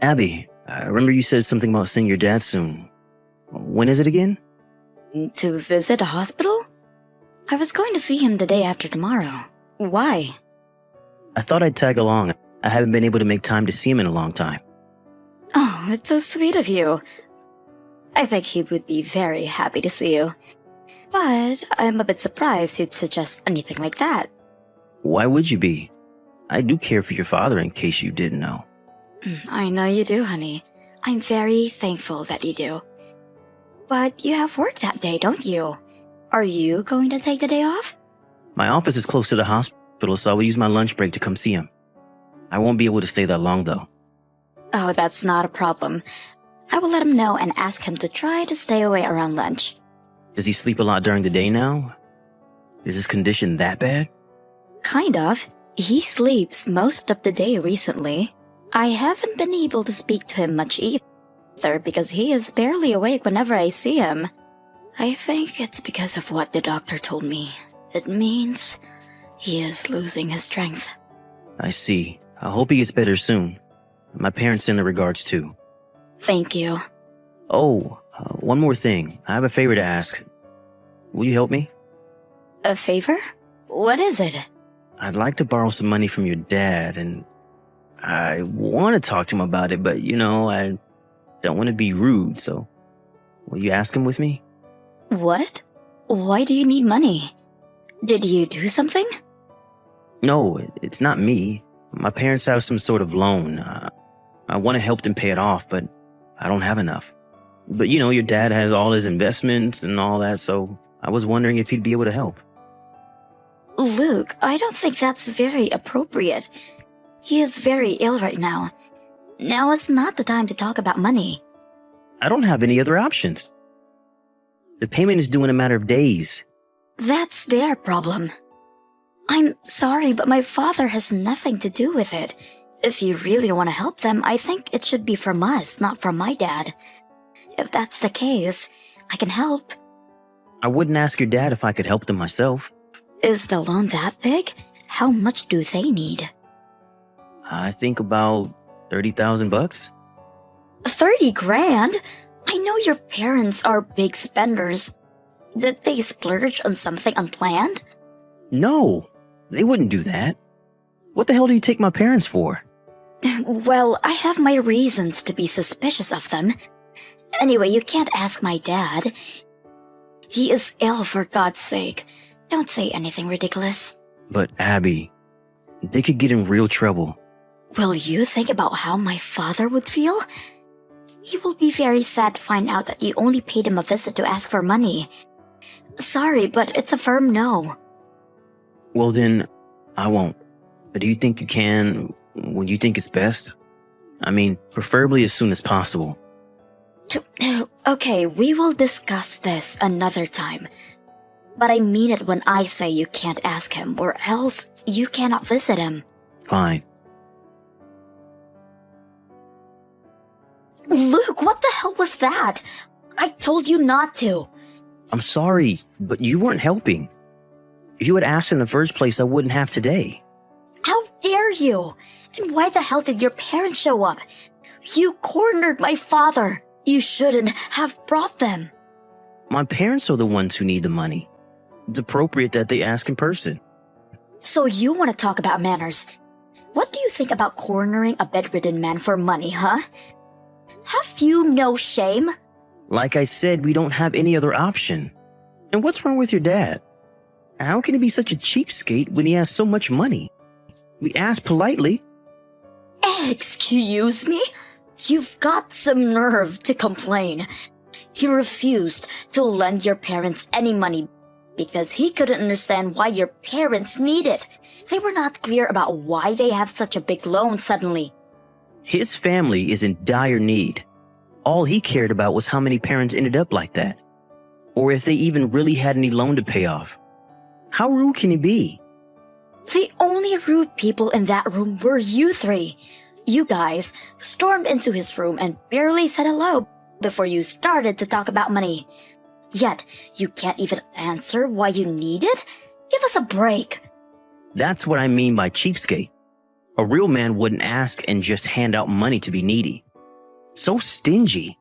Abby, I remember you said something about seeing your dad soon. When is it again? To visit a hospital? I was going to see him the day after tomorrow. Why? I thought I'd tag along. I haven't been able to make time to see him in a long time. Oh, it's so sweet of you. I think he would be very happy to see you. But I'm a bit surprised you'd suggest anything like that. Why would you be? I do care for your father, in case you didn't know. I know you do, honey. I'm very thankful that you do. But you have work that day, don't you? Are you going to take the day off? My office is close to the hospital, so I will use my lunch break to come see him. I won't be able to stay that long, though. Oh, that's not a problem. I will let him know and ask him to try to stay away around lunch. Does he sleep a lot during the day now? Is his condition that bad? Kind of. He sleeps most of the day recently. I haven't been able to speak to him much either because he is barely awake whenever I see him. I think it's because of what the doctor told me. It means he is losing his strength. I see. I hope he gets better soon. My parents send their regards too. Thank you. Oh, one more thing. I have a favor to ask. Will you help me? A favor? What is it? I'd like to borrow some money from your dad, and I want to talk to him about it, but I don't want to be rude, so will you ask him with me? What? Why do you need money? Did you do something? No, it's not me. My parents have some sort of loan. I want to help them pay it off, but I don't have enough. But your dad has all his investments and all that, so I was wondering if he'd be able to help. Luke, I don't think that's very appropriate. He is very ill right now. Now is not the time to talk about money. I don't have any other options. The payment is due in a matter of days. That's their problem. I'm sorry, but my father has nothing to do with it. If you really want to help them, I think it should be from us, not from my dad. If that's the case, I can help. I wouldn't ask your dad if I could help them myself. Is the loan that big? How much do they need? I think about $30,000. 30 grand? I know your parents are big spenders. Did they splurge on something unplanned? No, they wouldn't do that. What the hell do you take my parents for? Well, I have my reasons to be suspicious of them. Anyway, you can't ask my dad. He is ill, for God's sake. Don't say anything ridiculous. But Abby, they could get in real trouble. Will you think about how my father would feel? He will be very sad to find out that you only paid him a visit to ask for money. Sorry, but it's a firm no. Well then, I won't. But do you think you can when you think it's best? I mean, preferably as soon as possible. Okay, we will discuss this another time. But I mean it when I say you can't ask him, or else you cannot visit him. Fine. Luke, what the hell was that? I told you not to. I'm sorry, but you weren't helping. If you had asked in the first place, I wouldn't have today. How dare you? And why the hell did your parents show up? You cornered my father. You shouldn't have brought them. My parents are the ones who need the money. It's appropriate that they ask in person. So you want to talk about manners? What do you think about cornering a bedridden man for money, huh? Have you no shame? Like I said, we don't have any other option. And what's wrong with your dad? How can he be such a cheapskate when he has so much money? We asked politely. Excuse me? You've got some nerve to complain. He refused to lend your parents any money because he couldn't understand why your parents need it. They were not clear about why they have such a big loan suddenly. His family is in dire need. All he cared about was how many parents ended up like that, or if they even really had any loan to pay off. How rude can he be? The only rude people in that room were you three. You guys stormed into his room and barely said hello before you started to talk about money. Yet, you can't even answer why you need it? Give us a break. That's what I mean by cheapskate. A real man wouldn't ask and just hand out money to be needy. So stingy.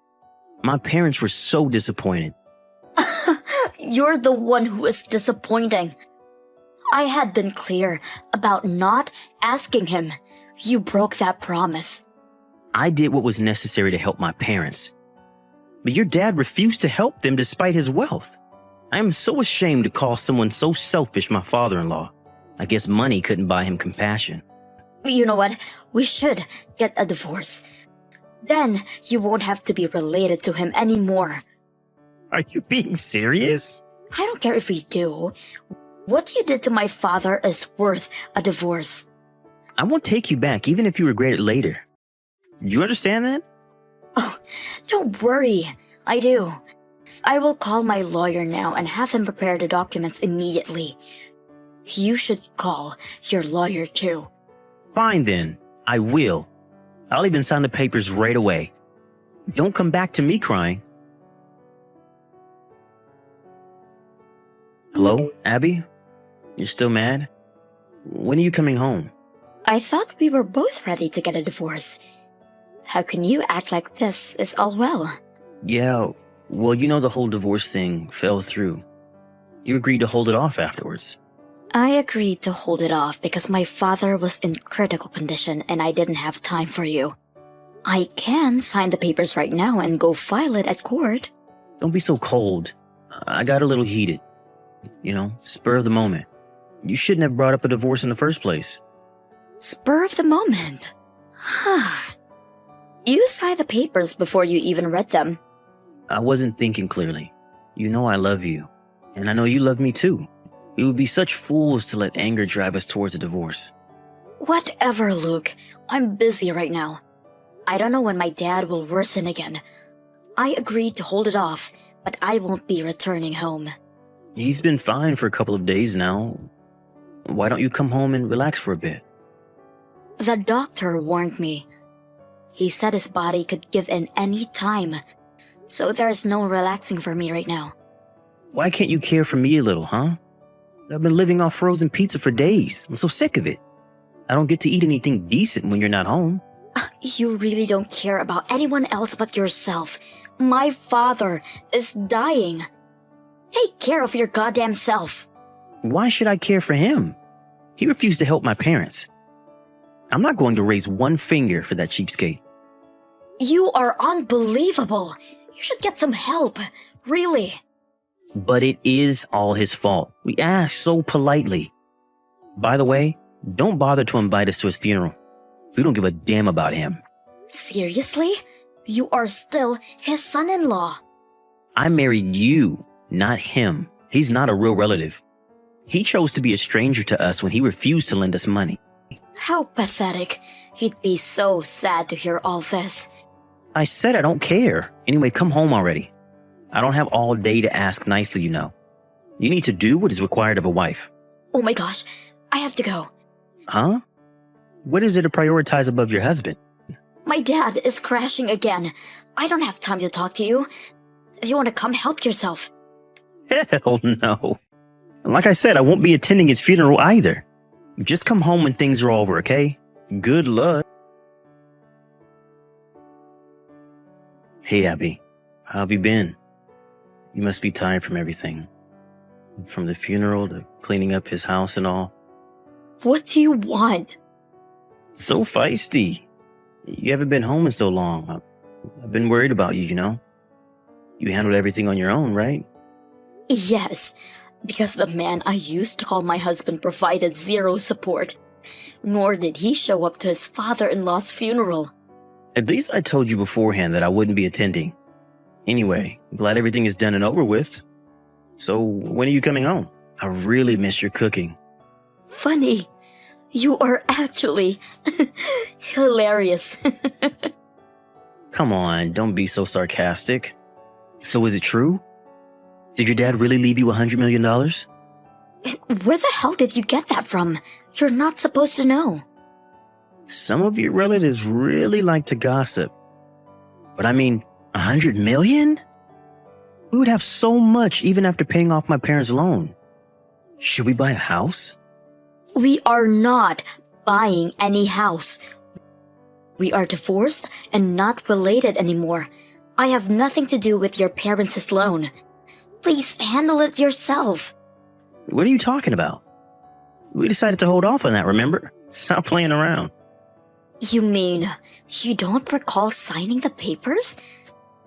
My parents were so disappointed. You're the one who is disappointing. I had been clear about not asking him. You broke that promise. I did what was necessary to help my parents. But your dad refused to help them despite his wealth. I am so ashamed to call someone so selfish my father-in-law. I guess money couldn't buy him compassion. You know what? We should get a divorce. Then you won't have to be related to him anymore. Are you being serious? I don't care if we do. What you did to my father is worth a divorce. I won't take you back even if you regret it later. Do you understand that? Oh, don't worry. I do. I will call my lawyer now and have him prepare the documents immediately. You should call your lawyer too. Fine then. I will. I'll even sign the papers right away. Don't come back to me crying. Hello, Abby? You're still mad? When are you coming home? I thought we were both ready to get a divorce. How can you act like this is all well? Yeah, well, you know the whole divorce thing fell through. You agreed to hold it off afterwards. I agreed to hold it off because my father was in critical condition and I didn't have time for you. I can sign the papers right now and go file it at court. Don't be so cold. I got a little heated. You know, spur of the moment. You shouldn't have brought up a divorce in the first place. Spur of the moment? Huh. You signed the papers before you even read them. I wasn't thinking clearly. You know I love you. And I know you love me too. We would be such fools to let anger drive us towards a divorce. Whatever, Luke. I'm busy right now. I don't know when my dad will worsen again. I agreed to hold it off, but I won't be returning home. He's been fine for a couple of days now. Why don't you come home and relax for a bit? The doctor warned me. He said his body could give in any time, so there's no relaxing for me right now. Why can't you care for me a little, huh? I've been living off frozen pizza for days. I'm so sick of it. I don't get to eat anything decent when you're not home. You really don't care about anyone else but yourself. My father is dying. Take care of your goddamn self. Why should I care for him? He refused to help my parents. I'm not going to raise one finger for that cheapskate. You are unbelievable. You should get some help. Really. But it is all his fault. We asked so politely. By the way, don't bother to invite us to his funeral. We don't give a damn about him. Seriously? You are still his son-in-law. I married you, not him. He's not a real relative. He chose to be a stranger to us when he refused to lend us money. How pathetic. He'd be so sad to hear all this. I said I don't care. Anyway, come home already. I don't have all day to ask nicely, you know. You need to do what is required of a wife. Oh my gosh, I have to go. Huh? What is it to prioritize above your husband? My dad is crashing again. I don't have time to talk to you. If you want to come, help yourself. Hell no. Like I said, I won't be attending his funeral either. Just come home when things are over, okay? Good luck. Hey, Abby. How have you been? You must be tired from everything. From the funeral to cleaning up his house and all. What do you want? So feisty. You haven't been home in so long. I've been worried about you, you know? You handled everything on your own, right? Yes, because the man I used to call my husband provided zero support. Nor did he show up to his father-in-law's funeral. At least I told you beforehand that I wouldn't be attending. Anyway, glad everything is done and over with. So, when are you coming home? I really miss your cooking. Funny. You are actually hilarious. Come on, don't be so sarcastic. So is it true? Did your dad really leave you $100 million? Where the hell did you get that from? You're not supposed to know. Some of your relatives really like to gossip. But I mean, $100 million? We would have so much even after paying off my parents' loan. Should we buy a house? We are not buying any house. We are divorced and not related anymore. I have nothing to do with your parents' loan. Please handle it yourself. What are you talking about? We decided to hold off on that, remember? Stop playing around. You mean you don't recall signing the papers?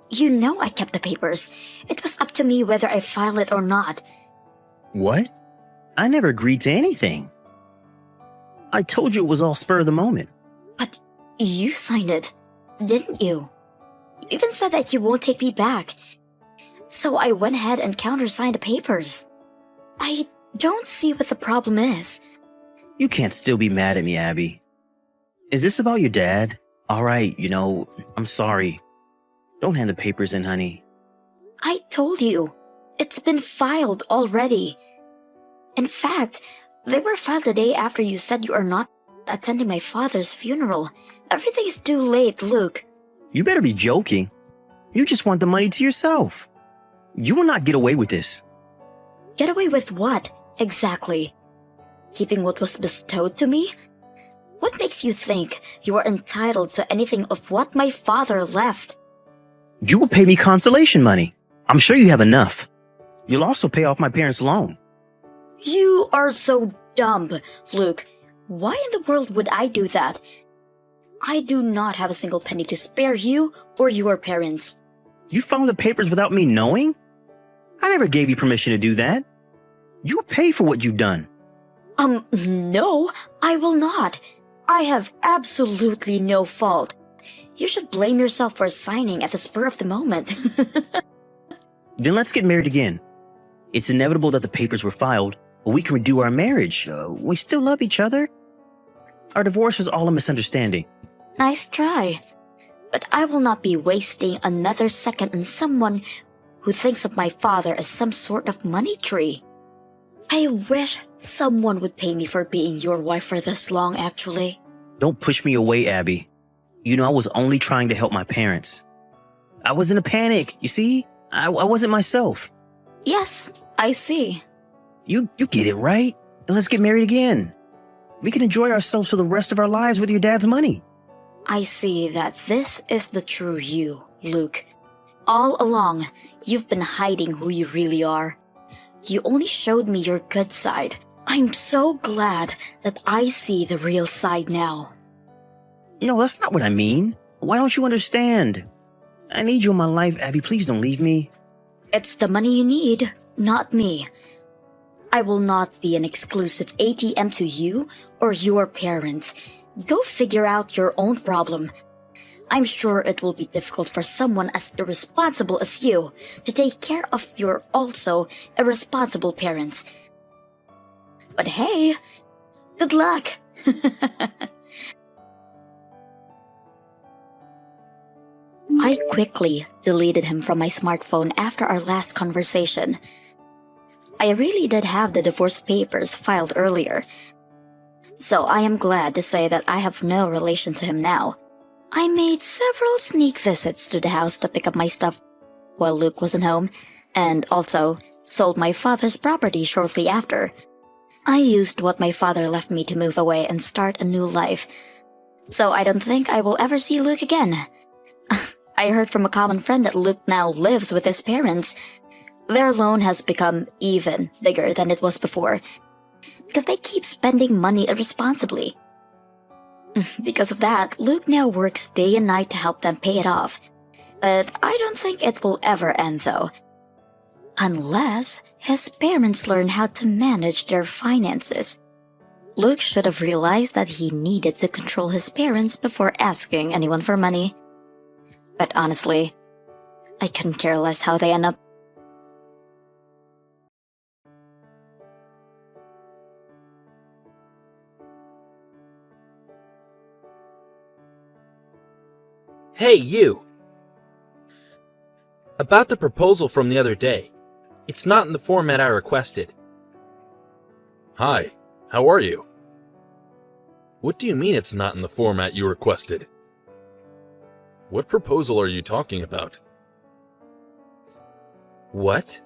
You know I kept the papers. It was up to me whether I file it or not. What? I never agreed to anything. I told you it was all spur of the moment. But you signed it, didn't you? You even said that you won't take me back. So I went ahead and countersigned the papers. I don't see what the problem is. You can't still be mad at me, Abby. Is this about your dad? All right, I'm sorry. Don't hand the papers in, honey. I told you. It's been filed already. In fact, they were filed the day after you said you are not attending my father's funeral. Everything is too late, Luke. You better be joking. You just want the money to yourself. You will not get away with this. Get away with what, exactly? Keeping what was bestowed to me? What makes you think you are entitled to anything of what my father left? You will pay me consolation money. I'm sure you have enough. You'll also pay off my parents' loan. You are so dumb, Luke. Why in the world would I do that? I do not have a single penny to spare you or your parents. You filed the papers without me knowing? I never gave you permission to do that. You pay for what you've done. No, I will not. I have absolutely no fault. You should blame yourself for signing at the spur of the moment. Then let's get married again. It's inevitable that the papers were filed, but we can redo our marriage. We still love each other. Our divorce was all a misunderstanding. Nice try. But I will not be wasting another second on someone who thinks of my father as some sort of money tree. I wish someone would pay me for being your wife for this long, actually. Don't push me away, Abby. I was only trying to help my parents. I was in a panic, you see? I wasn't myself. Yes, I see. You get it, right? Then let's get married again. We can enjoy ourselves for the rest of our lives with your dad's money. I see that this is the true you, Luke. All along, you've been hiding who you really are. You only showed me your good side. I'm so glad that I see the real side now. No, that's not what I mean. Why don't you understand? I need you in my life, Abby. Please don't leave me. It's the money you need, not me. I will not be an exclusive ATM to you or your parents. Go figure out your own problem. I'm sure it will be difficult for someone as irresponsible as you to take care of your also irresponsible parents. But hey, good luck! I quickly deleted him from my smartphone after our last conversation. I really did have the divorce papers filed earlier, so I am glad to say that I have no relation to him now. I made several sneak visits to the house to pick up my stuff while Luke wasn't home, and also sold my father's property shortly after. I used what my father left me to move away and start a new life, so I don't think I will ever see Luke again. I heard from a common friend that Luke now lives with his parents. Their loan has become even bigger than it was before, because they keep spending money irresponsibly. Because of that, Luke now works day and night to help them pay it off. But I don't think it will ever end, though. Unless his parents learn how to manage their finances. Luke should have realized that he needed to control his parents before asking anyone for money. But honestly, I couldn't care less how they end up. Hey, you! About the proposal from the other day. It's not in the format I requested. Hi, how are you? What do you mean it's not in the format you requested? What proposal are you talking about? What?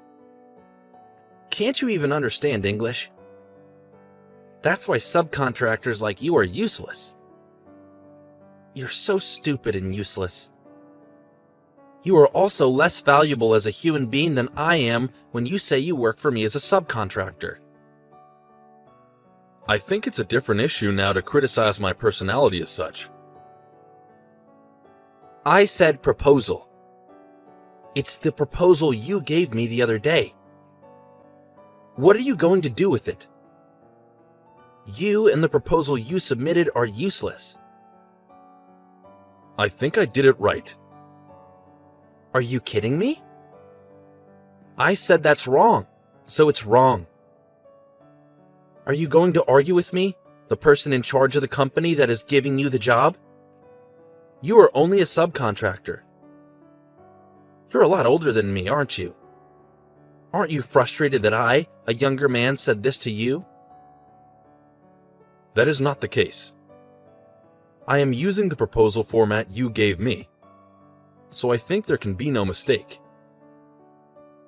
Can't you even understand English? That's why subcontractors like you are useless. You're so stupid and useless. You are also less valuable as a human being than I am when you say you work for me as a subcontractor. I think it's a different issue now to criticize my personality as such. I said proposal. It's the proposal you gave me the other day. What are you going to do with it? You and the proposal you submitted are useless. I think I did it right. Are you kidding me? I said that's wrong, so it's wrong. Are you going to argue with me, the person in charge of the company that is giving you the job? You are only a subcontractor. You're a lot older than me, aren't you? Aren't you frustrated that I, a younger man, said this to you? That is not the case. I am using the proposal format you gave me, so I think there can be no mistake.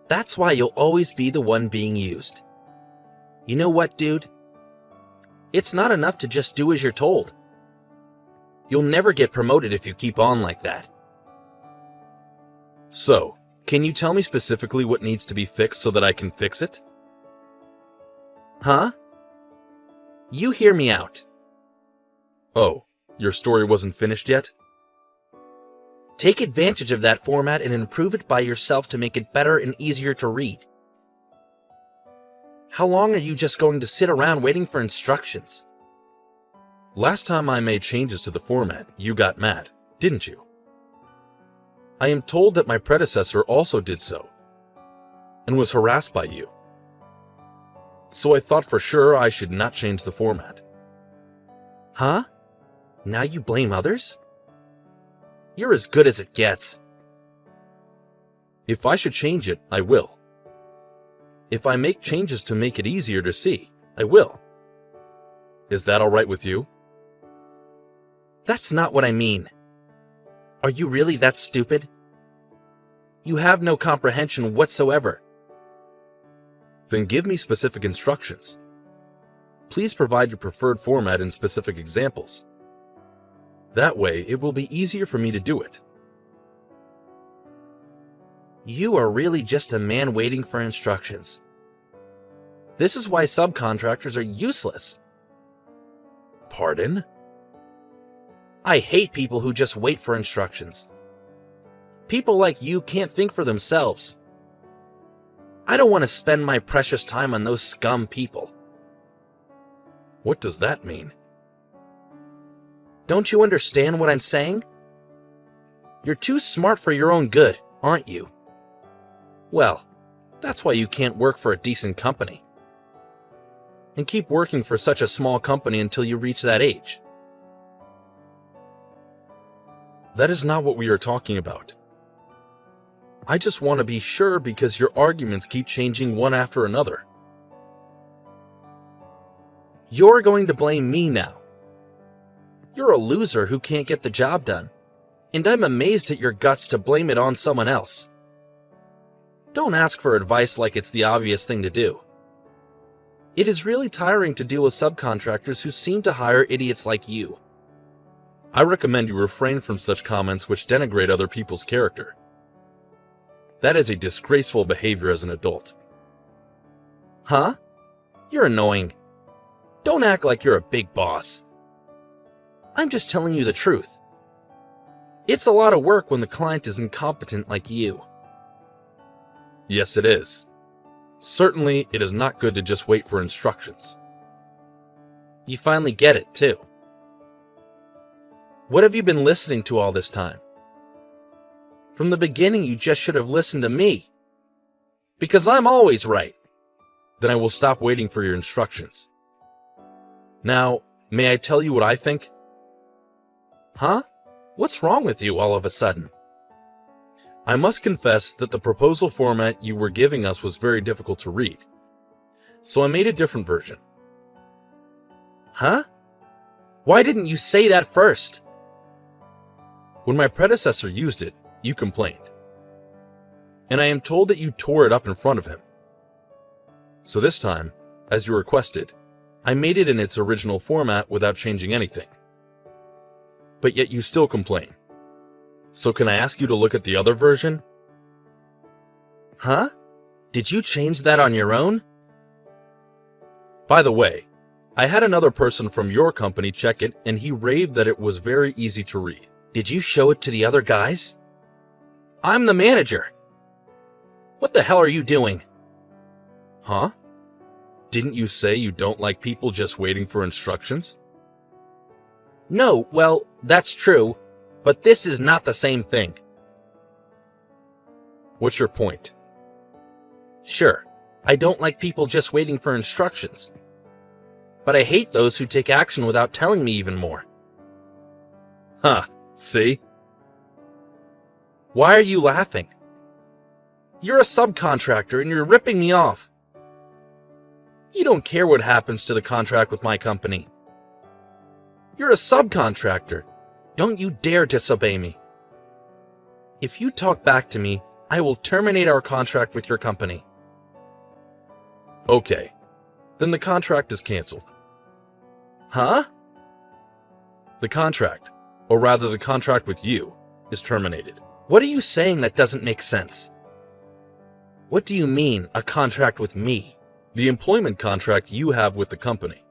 That's why you'll always be the one being used. You know what, dude? It's not enough to just do as you're told. You'll never get promoted if you keep on like that. So, can you tell me specifically what needs to be fixed so that I can fix it? Huh? You hear me out. Oh, your story wasn't finished yet? Take advantage of that format and improve it by yourself to make it better and easier to read. How long are you just going to sit around waiting for instructions? Last time I made changes to the format, you got mad, didn't you? I am told that my predecessor also did so, and was harassed by you. So I thought for sure I should not change the format. Huh? Now you blame others? You're as good as it gets. If I should change it, I will. If I make changes to make it easier to see, I will. Is that all right with you? That's not what I mean. Are you really that stupid? You have no comprehension whatsoever. Then give me specific instructions. Please provide your preferred format and specific examples. That way, it will be easier for me to do it. You are really just a man waiting for instructions. This is why subcontractors are useless. Pardon? I hate people who just wait for instructions. People like you can't think for themselves. I don't want to spend my precious time on those scum people. What does that mean? Don't you understand what I'm saying? You're too smart for your own good, aren't you? Well, that's why you can't work for a decent company. And keep working for such a small company until you reach that age. That is not what we are talking about. I just want to be sure because your arguments keep changing one after another. You're going to blame me now. You're a loser who can't get the job done, and I'm amazed at your guts to blame it on someone else. Don't ask for advice like it's the obvious thing to do. It is really tiring to deal with subcontractors who seem to hire idiots like you. I recommend you refrain from such comments which denigrate other people's character. That is a disgraceful behavior as an adult. Huh? You're annoying. Don't act like you're a big boss. I'm just telling you the truth. It's a lot of work when the client is incompetent like you. Yes, it is. Certainly, it is not good to just wait for instructions. You finally get it, too. What have you been listening to all this time? From the beginning, you just should have listened to me. Because I'm always right. Then I will stop waiting for your instructions. Now, may I tell you what I think? Huh? What's wrong with you all of a sudden? I must confess that the proposal format you were giving us was very difficult to read. So I made a different version. Huh? Why didn't you say that first? When my predecessor used it, you complained. And I am told that you tore it up in front of him. So this time, as you requested, I made it in its original format without changing anything. but yet you still complain. So can I ask you to look at the other version? Huh? Did you change that on your own? By the way, I had another person from your company check it and he raved that it was very easy to read. Did you show it to the other guys? I'm the manager. What the hell are you doing? Huh? Didn't you say you don't like people just waiting for instructions? No, well, that's true, but this is not the same thing. What's your point? Sure, I don't like people just waiting for instructions. But I hate those who take action without telling me even more. Huh, see? Why are you laughing? You're a subcontractor and you're ripping me off. You don't care what happens to the contract with my company. You're a subcontractor. Don't you dare disobey me. If you talk back to me, I will terminate our contract with your company. Okay, then the contract is canceled. Huh? The contract, or rather the contract with you, is terminated. What are you saying that doesn't make sense? What do you mean, a contract with me? The employment contract you have with the company.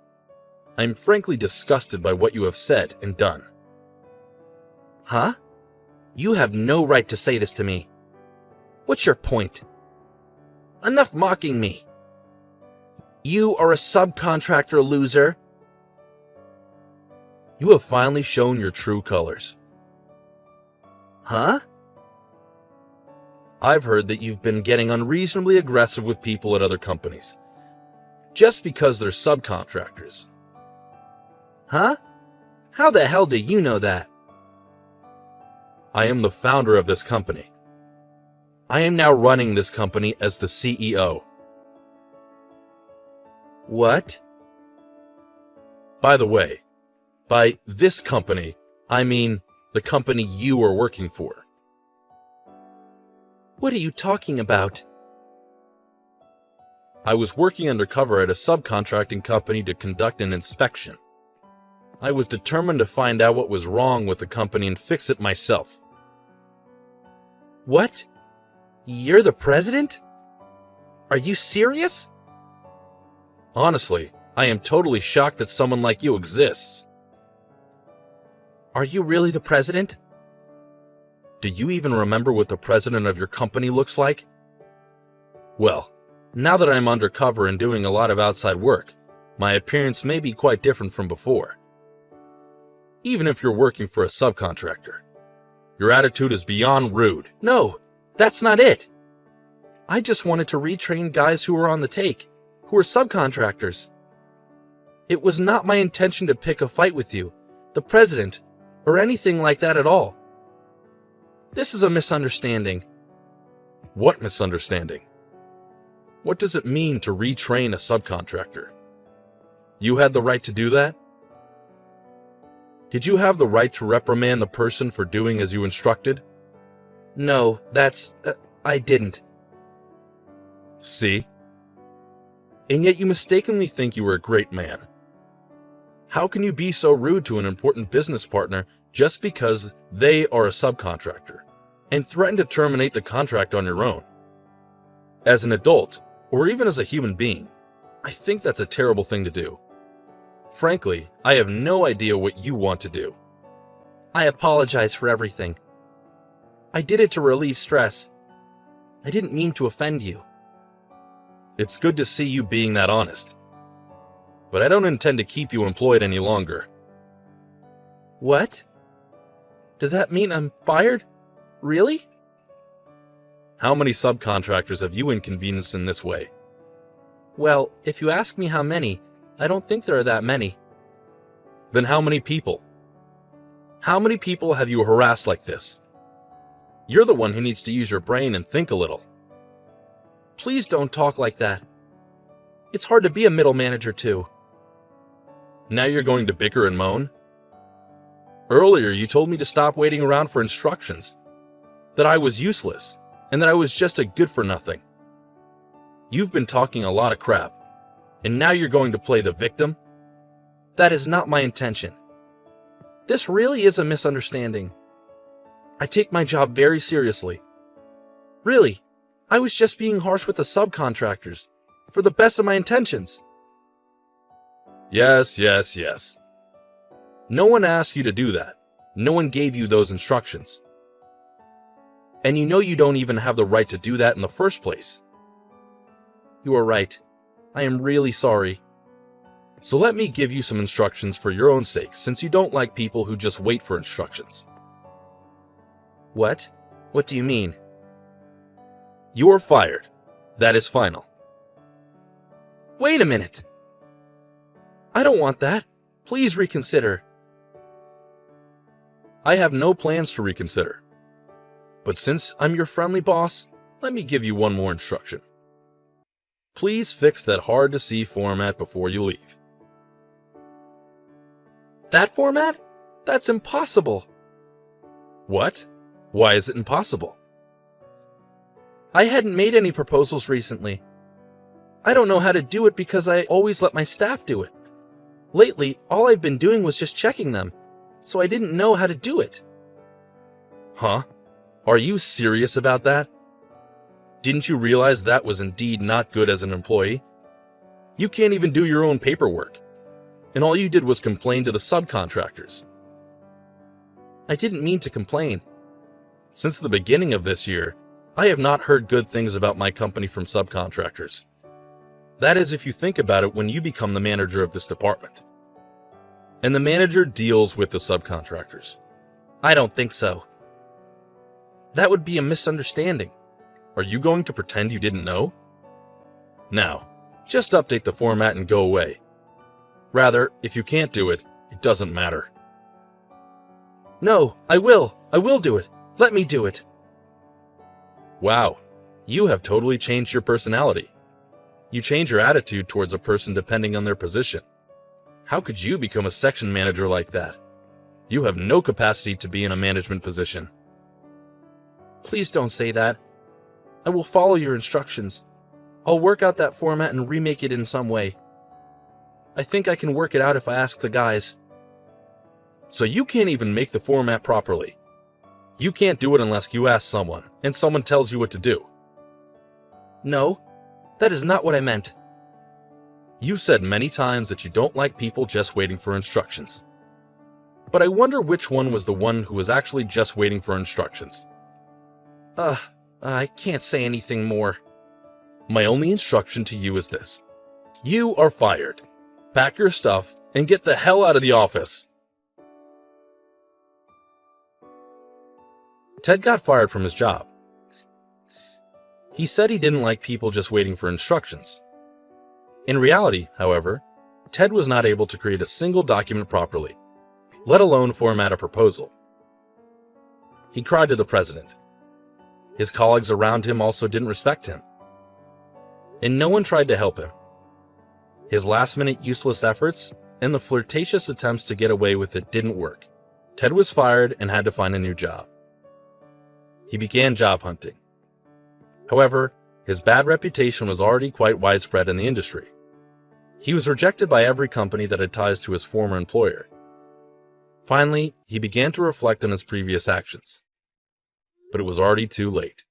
I'm frankly disgusted by what you have said and done. Huh? You have no right to say this to me. What's your point? Enough mocking me. You are a subcontractor, loser. You have finally shown your true colors. Huh? I've heard that you've been getting unreasonably aggressive with people at other companies. Just because they're subcontractors. Huh? How the hell do you know that? I am the founder of this company. I am now running this company as the CEO. What? By the way, by this company, I mean the company you are working for. What are you talking about? I was working undercover at a subcontracting company to conduct an inspection. I was determined to find out what was wrong with the company and fix it myself. What? You're the president? Are you serious? Honestly, I am totally shocked that someone like you exists. Are you really the president? Do you even remember what the president of your company looks like? Well, now that I'm undercover and doing a lot of outside work, my appearance may be quite different from before. Even if you're working for a subcontractor, your attitude is beyond rude. No, that's not it. I just wanted to retrain guys who were on the take, who are subcontractors. It was not my intention to pick a fight with you, the president, or anything like that at all. This is a misunderstanding. What misunderstanding? What does it mean to retrain a subcontractor? You had the right to do that? Did you have the right to reprimand the person for doing as you instructed? No, I didn't. See? And yet you mistakenly think you were a great man. How can you be so rude to an important business partner just because they are a subcontractor and threaten to terminate the contract on your own? As an adult, or even as a human being, I think that's a terrible thing to do. Frankly, I have no idea what you want to do. I apologize for everything. I did it to relieve stress. I didn't mean to offend you. It's good to see you being that honest. But I don't intend to keep you employed any longer. What? Does that mean I'm fired? Really? How many subcontractors have you inconvenienced in this way? Well, if you ask me how many, I don't think there are that many. Then how many people? How many people have you harassed like this? You're the one who needs to use your brain and think a little. Please don't talk like that. It's hard to be a middle manager too. Now you're going to bicker and moan? Earlier you told me to stop waiting around for instructions, that I was useless, and that I was just a good-for-nothing. You've been talking a lot of crap, and now you're going to play the victim? That is not my intention. This really is a misunderstanding. I take my job very seriously. Really, I was just being harsh with the subcontractors, for the best of my intentions. Yes. No one asked you to do that. No one gave you those instructions. And you know you don't even have the right to do that in the first place. You are right. I am really sorry. So let me give you some instructions for your own sake, since you don't like people who just wait for instructions. What? What do you mean? You are fired. That is final. Wait a minute. I don't want that. Please reconsider. I have no plans to reconsider. But since I'm your friendly boss, let me give you one more instruction. Please fix that hard-to-see format before you leave. That format? That's impossible. What? Why is it impossible? I hadn't made any proposals recently. I don't know how to do it because I always let my staff do it. Lately, all I've been doing was just checking them, so I didn't know how to do it. Huh? Are you serious about that? Didn't you realize that was indeed not good as an employee? You can't even do your own paperwork, and all you did was complain to the subcontractors. I didn't mean to complain. Since the beginning of this year, I have not heard good things about my company from subcontractors. That is if you think about it when you become the manager of this department. And the manager deals with the subcontractors. I don't think so. That would be a misunderstanding. Are you going to pretend you didn't know? Now, just update the format and go away. Rather, if you can't do it, it doesn't matter. No, I will. I will do it. Let me do it. Wow, you have totally changed your personality. You change your attitude towards a person depending on their position. How could you become a section manager like that? You have no capacity to be in a management position. Please don't say that. I will follow your instructions. I'll work out that format and remake it in some way. I think I can work it out if I ask the guys. So you can't even make the format properly. You can't do it unless you ask someone, and someone tells you what to do. No, that is not what I meant. You said many times that you don't like people just waiting for instructions. But I wonder which one was the one who was actually just waiting for instructions. I can't say anything more. My only instruction to you is this. You are fired. Pack your stuff and get the hell out of the office. Ted got fired from his job. He said he didn't like people just waiting for instructions. In reality, however, Ted was not able to create a single document properly, let alone format a proposal. He cried to the president. His colleagues around him also didn't respect him. And no one tried to help him. His last-minute useless efforts and the flirtatious attempts to get away with it didn't work. Ted was fired and had to find a new job. He began job hunting. However, his bad reputation was already quite widespread in the industry. He was rejected by every company that had ties to his former employer. Finally, he began to reflect on his previous actions. But it was already too late.